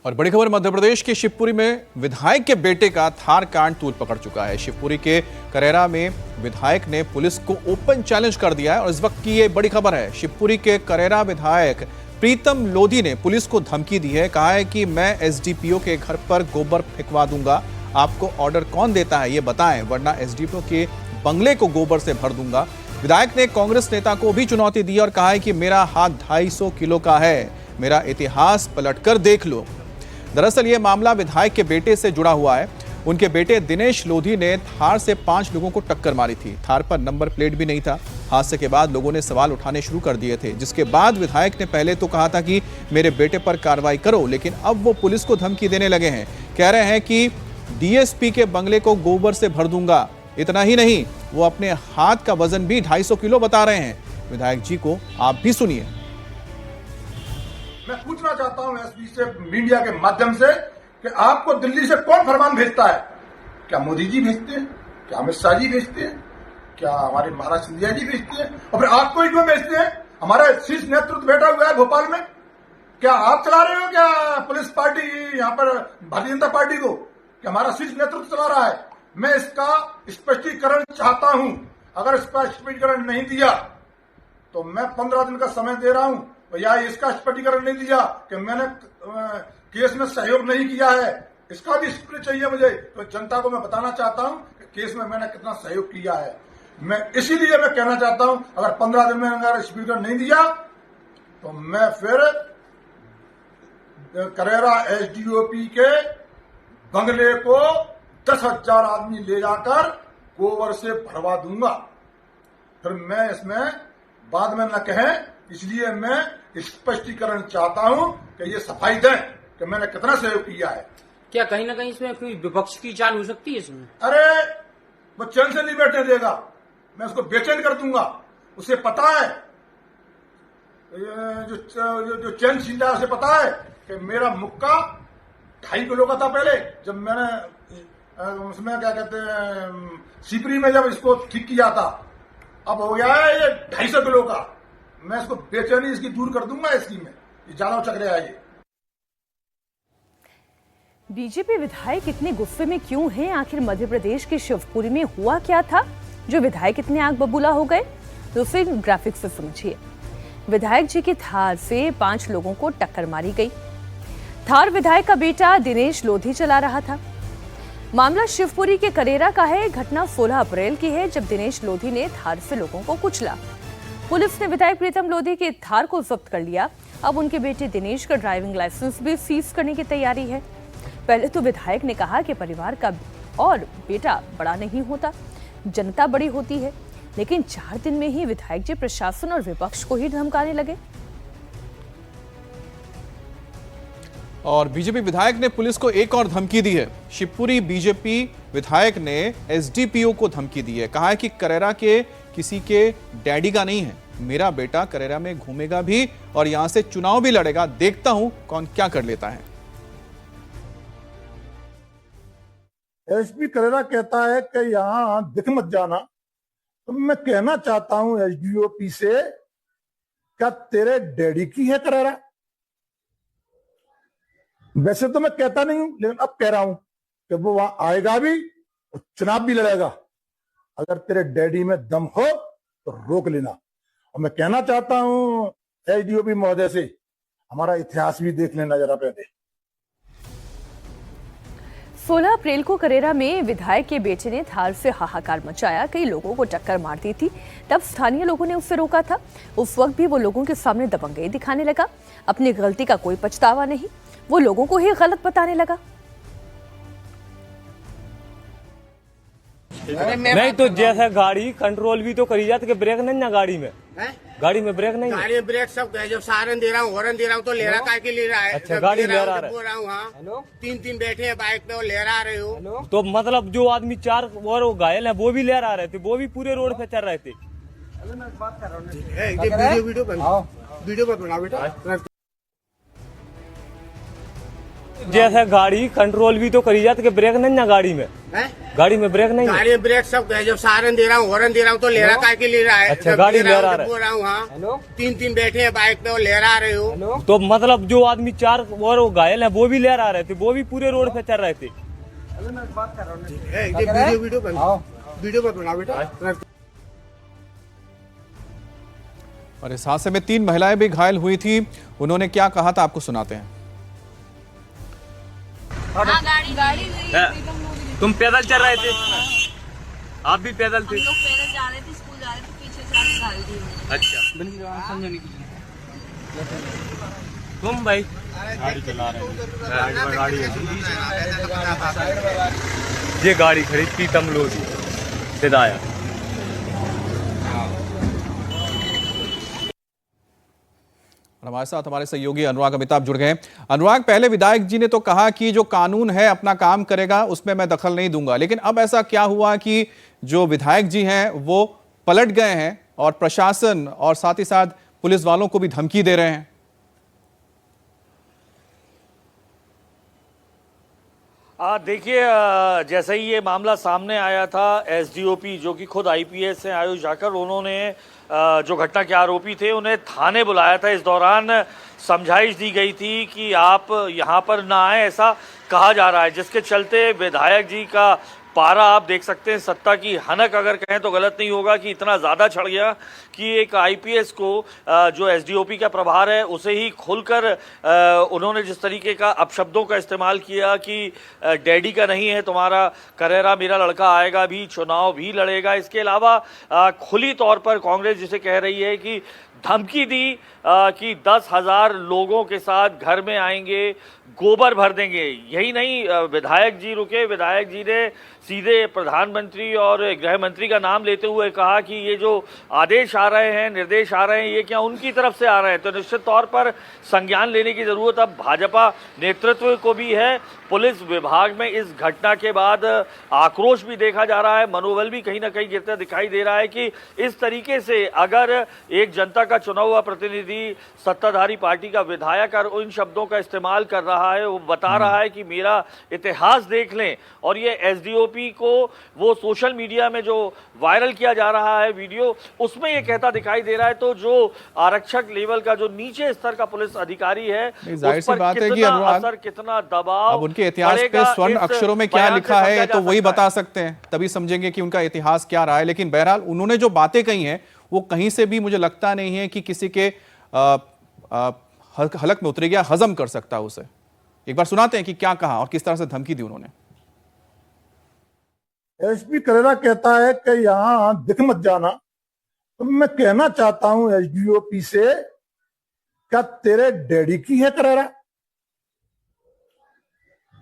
और बड़ी खबर मध्य प्रदेश के शिवपुरी में विधायक के बेटे का थार कांड तूल पकड़ चुका है। शिवपुरी के करेरा में विधायक ने पुलिस को ओपन चैलेंज कर दिया है और इस वक्त की ये बड़ी खबर है। शिवपुरी के करेरा विधायक प्रीतम लोधी ने पुलिस को धमकी दी है। कहा है कि मैं एसडीपीओ के घर पर गोबर फेंकवा दूंगा, आपको ऑर्डर कौन देता है ये बताएं, वरना एसडीपीओ के बंगले को गोबर से भर दूंगा। विधायक ने कांग्रेस नेता को भी चुनौती दी और कहा है कि मेरा हाथ 250 किलो का है, मेरा इतिहास पलटकर देख लो। दरअसल ये मामला विधायक के बेटे से जुड़ा हुआ है। उनके बेटे दिनेश लोधी ने थार से 5 लोगों को टक्कर मारी थी। थार पर नंबर प्लेट भी नहीं था। हादसे के बाद लोगों ने सवाल उठाने शुरू कर दिए थे, जिसके बाद विधायक ने पहले तो कहा था कि मेरे बेटे पर कार्रवाई करो, लेकिन अब वो पुलिस को धमकी देने लगे हैं। कह रहे हैं कि डीएसपी के बंगले को गोबर से भर दूंगा। इतना ही नहीं, वो अपने हाथ का वजन भी 250 किलो बता रहे हैं। विधायक जी को आप भी सुनिए। मैं पूछना चाहता हूं एसपी से मीडिया के माध्यम से कि आपको दिल्ली से कौन फरमान भेजता है? क्या मोदी जी भेजते हैं? क्या अमित शाह जी भेजते हैं? क्या हमारे महाराज सिंधिया जी भेजते हैं? और फिर आपको ही क्यों भेजते हैं? हमारा शीर्ष नेतृत्व बैठा हुआ है भोपाल में। क्या आप चला रहे हो क्या पुलिस पार्टी यहाँ पर भारतीय जनता पार्टी को? क्या हमारा शीर्ष नेतृत्व चला रहा है? मैं इसका स्पष्टीकरण चाहता हूं। अगर इसका स्पष्टीकरण नहीं दिया तो मैं 15 दिन का समय दे रहा हूं, या इसका स्पष्टीकरण नहीं दिया कि मैंने केस में सहयोग नहीं किया है, इसका भी स्पष्ट चाहिए मुझे। तो जनता को मैं बताना चाहता हूं कि केस में मैंने कितना सहयोग किया है। मैं इसीलिए मैं कहना चाहता हूं, अगर 15 दिन में अगर स्पष्टीकरण नहीं दिया तो मैं फिर करेरा एसडीओपी के बंगले को 10,000 आदमी ले जाकर गोबर से भरवा दूंगा। फिर मैं इसमें बाद में न कहें, इसलिए मैं स्पष्टीकरण चाहता हूं कि ये सफाई दें कि मैंने कितना सहयोग किया है। क्या कहीं ना कहीं इसमें कोई विपक्ष की चाल हो सकती है इसमें? अरे वो चैन से नहीं बैठने देगा, मैं उसको बेचैन कर दूंगा। उसे पता है, जो चैन छीना है उसे पता है कि मेरा मुक्का 2.5 किलो का था पहले, जब मैंने उसमें क्या कहते हैं सिपरी में जब इसको ठीक किया था। अब हो गया है ये 250 किलो का। मैं इसको बेचैनी इसकी दूर कर दूंगा। इसकी में ये ज्यादा उचक रहा है। ये बीजेपी विधायक इतने गुस्से में क्यों हैं? आखिर मध्य प्रदेश के शिवपुरी में हुआ क्या था जो विधायक इतने आग बबूला हो गए? तो फिर ग्राफिक्स से समझिए। विधायक जी की थार से 5 लोगों को टक्कर मारी गई। थार विधायक का बेटा दिनेश लोधी चला रहा था। मामला शिवपुरी के करेरा का है। घटना 16 अप्रैल की है, जब दिनेश लोधी ने थार से लोगों को कुचला। पुलिस ने विधायक प्रीतम लोधी के थार को जब्त कर लिया। अब उनके बेटे दिनेश का ड्राइविंग लाइसेंस भी सीज करने की तैयारी है। पहले तो विधायक ने कहा कि परिवार का और बेटा बड़ा नहीं होता, जनता बड़ी होती है, लेकिन 4 दिन में ही विधायक जी प्रशासन और विपक्ष को ही धमकाने लगे। और बीजेपी विधायक ने पुलिस को एक और धमकी दी है। शिवपुरी बीजेपी विधायक ने एसडीपीओ को धमकी दी है। कहा है कि करेरा के किसी के डैडी का नहीं है, मेरा बेटा करेरा में घूमेगा भी और यहां से चुनाव भी लड़ेगा। देखता हूं कौन क्या कर लेता है। एसपी करेरा कहता है कि यहां दिख मत जाना। तो मैं कहना चाहता हूं एसडीओपी से, क्या तेरे डैडी की है करेरा? वैसे तो मैं कहता नहीं हूं, लेकिन अब कह रहा हूं कि वो वहां आएगा भी और चुनाव भी लड़ेगा। अगर तेरे डैडी में दम हो तो रोक लेना। और मैं कहना चाहता हूं एसडीओपी महोदय से, हमारा इतिहास भी देख लेना जरा पहले। 16 अप्रैल को करेरा में विधायक के बेटे ने थार से हाहाकार मचाया, कई लोगों को टक्कर मार दी थी। तब स्थानीय लोगों ने उसे रोका था। उस वक्त भी वो लोगों के सामने दबंगई दिखाने लगा। अपनी गलती का कोई पछतावा नहीं, वो लोगों को ही गलत बताने लगा। नहीं तो जैसा गाड़ी कंट्रोल भी तो करी जाती, ब्रेक नहीं ना गाड़ी में है? गाड़ी में ब्रेक नहीं, गाड़ी में ब्रेक सब जब सारन दे रहा हूँ, हॉर्न दे रहा हूँ तो लहरा काय के ले रहा है। अच्छा, गाड़ी लहरा बोल रहा हूँ। हाँ, 3 बाइक हैं बाइक पे और लहरा रहे हो। तो मतलब जो आदमी 4 और घायल है वो भी लहरा रहे थे, वो भी पूरे रोड पे चल रहे थे। वीडियो पर बना बेटा। जैसा गाड़ी कंट्रोल भी तो करी जाती, ब्रेक नहीं ना गाड़ी में है? गाड़ी में ब्रेक नहीं है। गाड़ी में ब्रेक सब है, जब सायरन दे रहा हूँ, हॉर्न दे रहा हूँ तो लहरा काय के ले रहा है। अच्छा, जब गाड़ी दे रहा हूँ, लहरा जब रहा है। बोल रहा हूँ, हाँ 3 बैठे हैं बाइक पे और लहरा रहे हो। तो मतलब जो आदमी 4 और वो घायल है वो भी लहरा रहे थे, वो भी पूरे रोड पे चल रहे थे। वीडियो मत बनाओ बेटा। और इस हादसे में 3 महिलाएं भी घायल हुई थी। उन्होंने क्या कहा था आपको सुनाते हैं। तुम पैदल चल रहे थे, आप भी पैदल थे? हम लोग पैदल जा रहे थे, स्कूल जा रहे थे, पीछे से आके गाड़ी दी उन्होंने। अच्छा, तुम भाई गाड़ी चला रहे थे, गाड़ी ये गाड़ी खड़ी प्रीतम लोधी हिदाया। और हमारे साथ हमारे सहयोगी अनुराग अमिताभ जुड़ गए हैं। अनुराग, पहले विधायक जी ने तो कहा कि जो कानून है अपना काम करेगा, उसमें मैं दखल नहीं दूंगा, लेकिन अब ऐसा क्या हुआ कि जो विधायक जी हैं वो पलट गए हैं और प्रशासन और साथ ही साथ पुलिस वालों को भी धमकी दे रहे हैं? देखिए, जैसे ही ये मामला सामने आया था, एसडीओपी जो कि खुद आईपीएस हैं आयुष जाकर, उन्होंने जो घटना के आरोपी थे उन्हें थाने बुलाया था। इस दौरान समझाइश दी गई थी कि आप यहाँ पर ना आए, ऐसा कहा जा रहा है, जिसके चलते विधायक जी का पारा आप देख सकते हैं, सत्ता की हनक अगर कहें तो गलत नहीं होगा, कि इतना ज़्यादा चढ़ गया कि एक आईपीएस को जो एसडीओपी का प्रभार है उसे ही खुलकर उन्होंने जिस तरीके का अपशब्दों का इस्तेमाल किया कि डैडी का नहीं है तुम्हारा करेरा, मेरा लड़का आएगा भी, चुनाव भी लड़ेगा। इसके अलावा खुली तौर पर कांग्रेस जिसे कह रही है कि धमकी दी कि 10,000 लोगों के साथ घर में आएंगे, गोबर भर देंगे। यही नहीं, विधायक जी रुके, विधायक जी ने सीधे प्रधानमंत्री और गृह मंत्री का नाम लेते हुए कहा कि ये जो आदेश आ रहे हैं, निर्देश आ रहे हैं, ये क्या उनकी तरफ से आ रहे हैं? तो निश्चित तौर पर संज्ञान लेने की जरूरत अब भाजपा नेतृत्व को भी है। पुलिस विभाग में इस घटना के बाद आक्रोश भी देखा जा रहा है, मनोबल भी कहीं ना कहीं गिरता दिखाई दे रहा है कि इस तरीके से अगर एक जनता का चुना हुआ प्रतिनिधि, सत्ताधारी पार्टी का विधायक और इन शब्दों का इस्तेमाल कर रहा है, वो बता रहा है कि मेरा इतिहास देख लें, और ये एसडीओपी को वो सोशल मीडिया में जो वायरल किया जा रहा है वीडियो, उसमें ये कहता दिखाई दे रहा है। तो जो आरक्षक लेवल का जो नीचे स्तर का पुलिस अधिकारी है, जाहिर सी बात है कि असर, कितना दबाव, अब उनके इतिहास पे स्वर्ण अक्षरों में क्या लिखा है तो वही बता सकते हैं, तभी समझेंगे कि उनका इतिहास क्या रहा है। लेकिन बहरहाल उन्होंने जो बातें कही हैं वो कहीं से भी मुझे लगता नहीं है कि किसी के हलक में उतरेगी या हजम कर सकता उसे। एक बार सुनाते हैं कि क्या कहा और किस तरह से धमकी दी उन्होंने। एसपी करेरा कहता है कि यहां दिख मत जाना। तो मैं कहना चाहता हूं एसडीओपी से, क्या तेरे डैडी की है करेरा?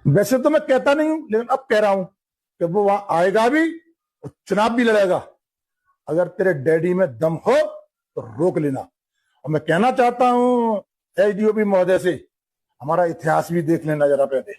वैसे तो मैं कहता नहीं हूं, लेकिन अब कह रहा हूं कि वो वहां आएगा भी और चुनाव भी लड़ेगा। अगर तेरे डैडी में दम हो तो रोक लेना। और मैं कहना चाहता हूं एसडीओपी महोदय से, हमारा इतिहास भी देख लेना जरा पहले।